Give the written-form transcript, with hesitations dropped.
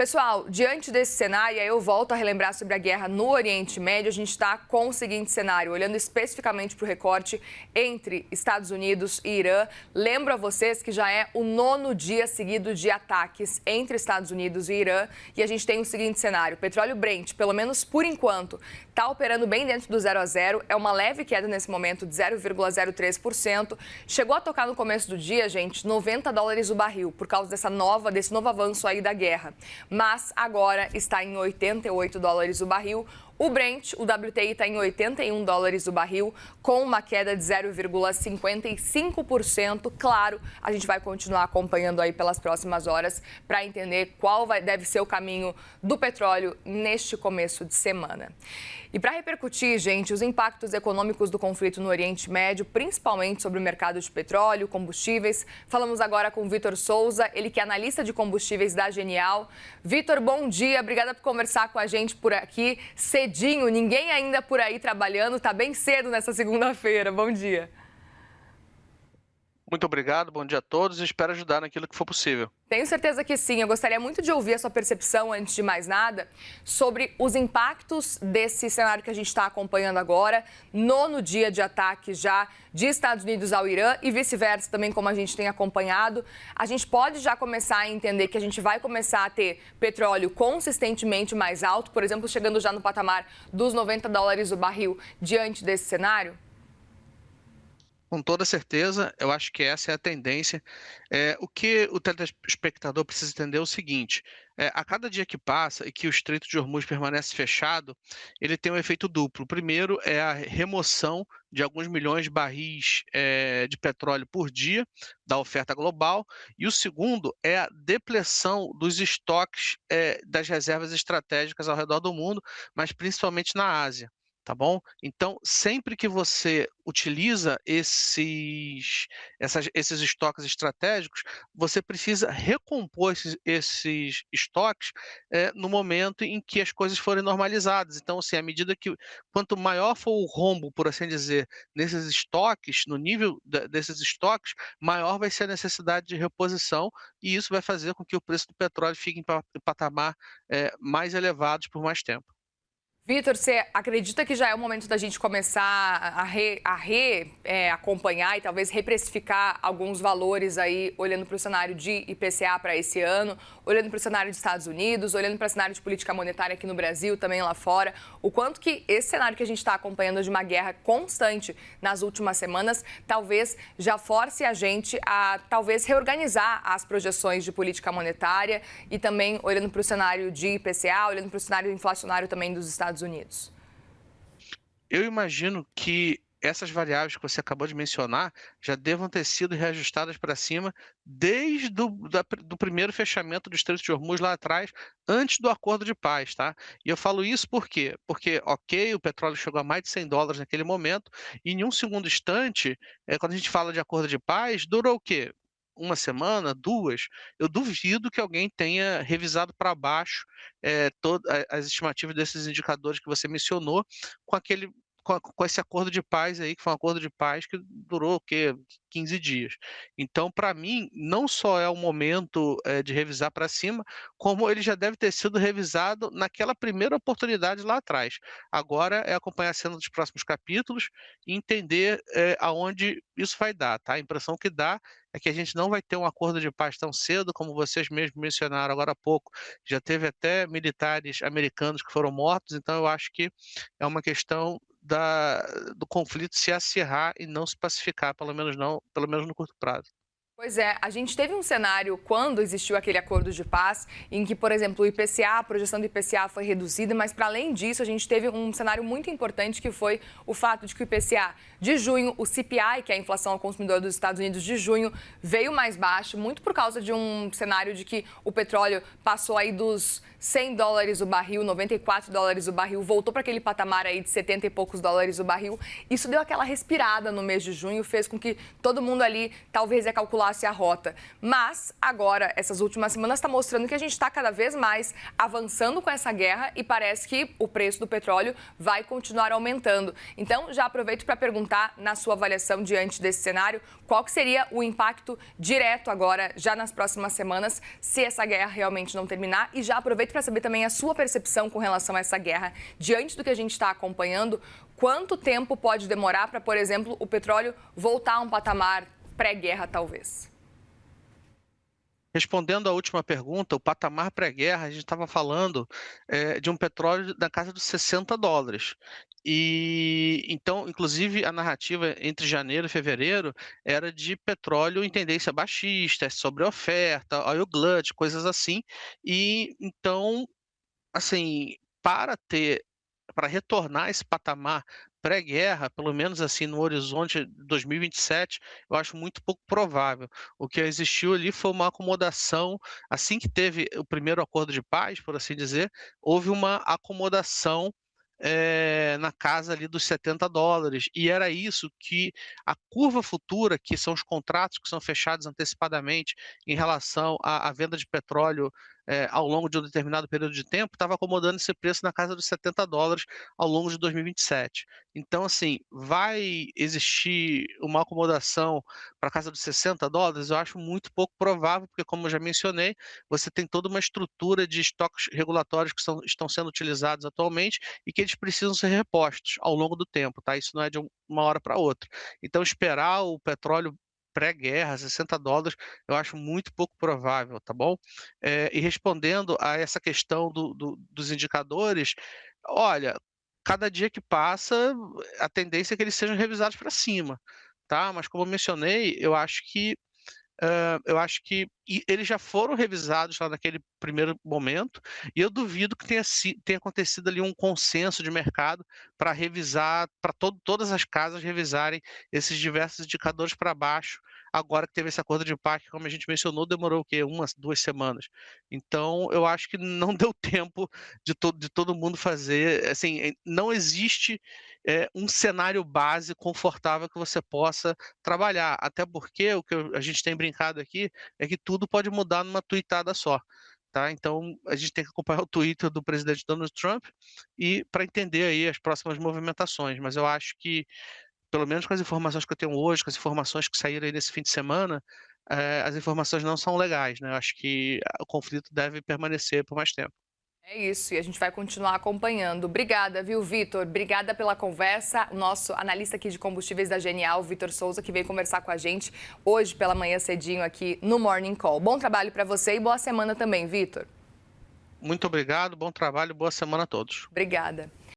Pessoal, diante desse cenário, aí eu volto a relembrar sobre a guerra no Oriente Médio, a gente está com o seguinte cenário, olhando especificamente para o recorte entre Estados Unidos e Irã. Lembro a vocês que já é o 9º dia seguido de ataques entre Estados Unidos e Irã e a gente tem o seguinte cenário, petróleo Brent, pelo menos por enquanto, está operando bem dentro do 0 a 0, é uma leve queda nesse momento de 0,03%, chegou a tocar no começo do dia, gente, $90 o barril, por causa desse novo avanço aí da guerra. Mas agora está em $88 o barril. O Brent, o WTI está em $81 o barril, com uma queda de 0,55%. Claro, a gente vai continuar acompanhando aí pelas próximas horas para entender qual deve ser o caminho do petróleo neste começo de semana. E para repercutir, gente, os impactos econômicos do conflito no Oriente Médio, principalmente sobre o mercado de petróleo, combustíveis, falamos agora com o Vitor Souza, ele que é analista de combustíveis da Genial. Vitor, bom dia, obrigada por conversar com a gente por aqui cedinho, ninguém ainda por aí trabalhando, tá bem cedo nessa segunda-feira, bom dia. Muito obrigado, bom dia a todos e espero ajudar naquilo que for possível. Tenho certeza que sim. Eu gostaria muito de ouvir a sua percepção, antes de mais nada, sobre os impactos desse cenário que a gente está acompanhando agora, 9º dia de ataque já de Estados Unidos ao Irã e vice-versa também, como a gente tem acompanhado. A gente pode já começar a entender que a gente vai começar a ter petróleo consistentemente mais alto, por exemplo, chegando já no patamar dos $90 o barril diante desse cenário? Com toda certeza, eu acho que essa é a tendência. O que o telespectador precisa entender é o seguinte: a cada dia que passa e que o Estreito de Hormuz permanece fechado, ele tem um efeito duplo. O primeiro é a remoção de alguns milhões de barris de petróleo por dia da oferta global, e o segundo é a depleção dos estoques das reservas estratégicas ao redor do mundo, mas principalmente na Ásia. Tá bom? Então, sempre que você utiliza esses estoques estratégicos, você precisa recompor esses estoques no momento em que as coisas forem normalizadas. Então, assim, à medida que quanto maior for o rombo, por assim dizer, nesses estoques, no nível desses estoques, maior vai ser a necessidade de reposição, e isso vai fazer com que o preço do petróleo fique em patamar mais elevados por mais tempo. Vitor, você acredita que já é o momento da gente começar a acompanhar e talvez reprecificar alguns valores aí, olhando para o cenário de IPCA para esse ano, olhando para o cenário dos Estados Unidos, olhando para o cenário de política monetária aqui no Brasil, também lá fora, o quanto que esse cenário que a gente está acompanhando de uma guerra constante nas últimas semanas, talvez já force a gente a talvez reorganizar as projeções de política monetária e também olhando para o cenário de IPCA, olhando para o cenário inflacionário também dos Estados Unidos? Eu imagino que essas variáveis que você acabou de mencionar já devam ter sido reajustadas para cima desde do primeiro fechamento do Estreito de Hormuz lá atrás, antes do acordo de paz, tá? E eu falo isso por quê? Porque, ok, o petróleo chegou a mais de $100 naquele momento, e em um segundo instante, quando a gente fala de acordo de paz, durou o quê? Uma semana, duas? Eu duvido que alguém tenha revisado para baixo todas as estimativas desses indicadores que você mencionou com aquele com esse acordo de paz aí, que foi um acordo de paz que durou o quê? 15 dias. Então, para mim, não só é o momento de revisar para cima, como ele já deve ter sido revisado naquela primeira oportunidade lá atrás. Agora é acompanhar a cena dos próximos capítulos e entender aonde isso vai dar, tá? A impressão que dá é que a gente não vai ter um acordo de paz tão cedo, como vocês mesmos mencionaram agora há pouco. Já teve até militares americanos que foram mortos, então eu acho que é uma questão do conflito se acirrar e não se pacificar, pelo menos no curto prazo. Pois é, a gente teve um cenário quando existiu aquele acordo de paz, em que, por exemplo, o IPCA, a projeção do IPCA foi reduzida, mas para além disso, a gente teve um cenário muito importante que foi o fato de que o IPCA de junho, o CPI, que é a inflação ao consumidor dos Estados Unidos de junho, veio mais baixo, muito por causa de um cenário de que o petróleo passou aí dos $100 o barril, $94 o barril, voltou para aquele patamar aí de 70 e poucos dólares o barril. Isso deu aquela respirada no mês de junho, fez com que todo mundo ali talvez ia calcular continuasse a rota. Mas agora, essas últimas semanas está mostrando que a gente está cada vez mais avançando com essa guerra e parece que o preço do petróleo vai continuar aumentando. Então, já aproveito para perguntar, na sua avaliação diante desse cenário, qual que seria o impacto direto agora, já nas próximas semanas, se essa guerra realmente não terminar? E já aproveito para saber também a sua percepção com relação a essa guerra, diante do que a gente está acompanhando. Quanto tempo pode demorar para, por exemplo, o petróleo voltar a um patamar pré-guerra, talvez? Respondendo à última pergunta, o patamar pré-guerra, a gente estava falando de um petróleo da casa dos $60. E então, inclusive, a narrativa entre janeiro e fevereiro era de petróleo em tendência baixista, sobre oferta, oil glut, coisas assim. E então, assim, para retornar esse patamar pré-guerra, pelo menos assim no horizonte de 2027, eu acho muito pouco provável. O que existiu ali foi uma acomodação, assim que teve o primeiro acordo de paz, por assim dizer, houve uma acomodação na casa ali dos $70, e era isso que a curva futura, que são os contratos que são fechados antecipadamente em relação à venda de petróleo ao longo de um determinado período de tempo, estava acomodando esse preço na casa dos $70 ao longo de 2027. Então, assim, vai existir uma acomodação para a casa dos $60? Eu acho muito pouco provável, porque, como eu já mencionei, você tem toda uma estrutura de estoques regulatórios que estão sendo utilizados atualmente e que eles precisam ser repostos ao longo do tempo, tá? Isso não é de uma hora para outra. Então, esperar o petróleo pré-guerra, $60, eu acho muito pouco provável, tá bom? E respondendo a essa questão dos indicadores, olha, cada dia que passa, a tendência é que eles sejam revisados para cima, tá? Mas como eu mencionei, eu acho que eles já foram revisados lá naquele primeiro momento, e eu duvido que tenha acontecido ali um consenso de mercado para revisar, para todas as casas revisarem esses diversos indicadores para baixo, agora que teve esse acordo de paz, que, como a gente mencionou, demorou o quê? 1, 2 semanas. Então, eu acho que não deu tempo de todo mundo fazer, assim, não existe um cenário base confortável que você possa trabalhar, até porque o que a gente tem brincado aqui é que tudo pode mudar numa tuitada só, tá? Então, a gente tem que acompanhar o Twitter do presidente Donald Trump e para entender aí as próximas movimentações, mas eu acho que, pelo menos com as informações que eu tenho hoje, com as informações que saíram aí nesse fim de semana, as informações não são legais, né? Eu acho que o conflito deve permanecer por mais tempo. É isso, e a gente vai continuar acompanhando. Obrigada, viu, Vitor? Obrigada pela conversa. O nosso analista aqui de combustíveis da Genial, Vitor Souza, que veio conversar com a gente hoje pela manhã cedinho aqui no Morning Call. Bom trabalho para você e boa semana também, Vitor. Muito obrigado, bom trabalho, boa semana a todos. Obrigada.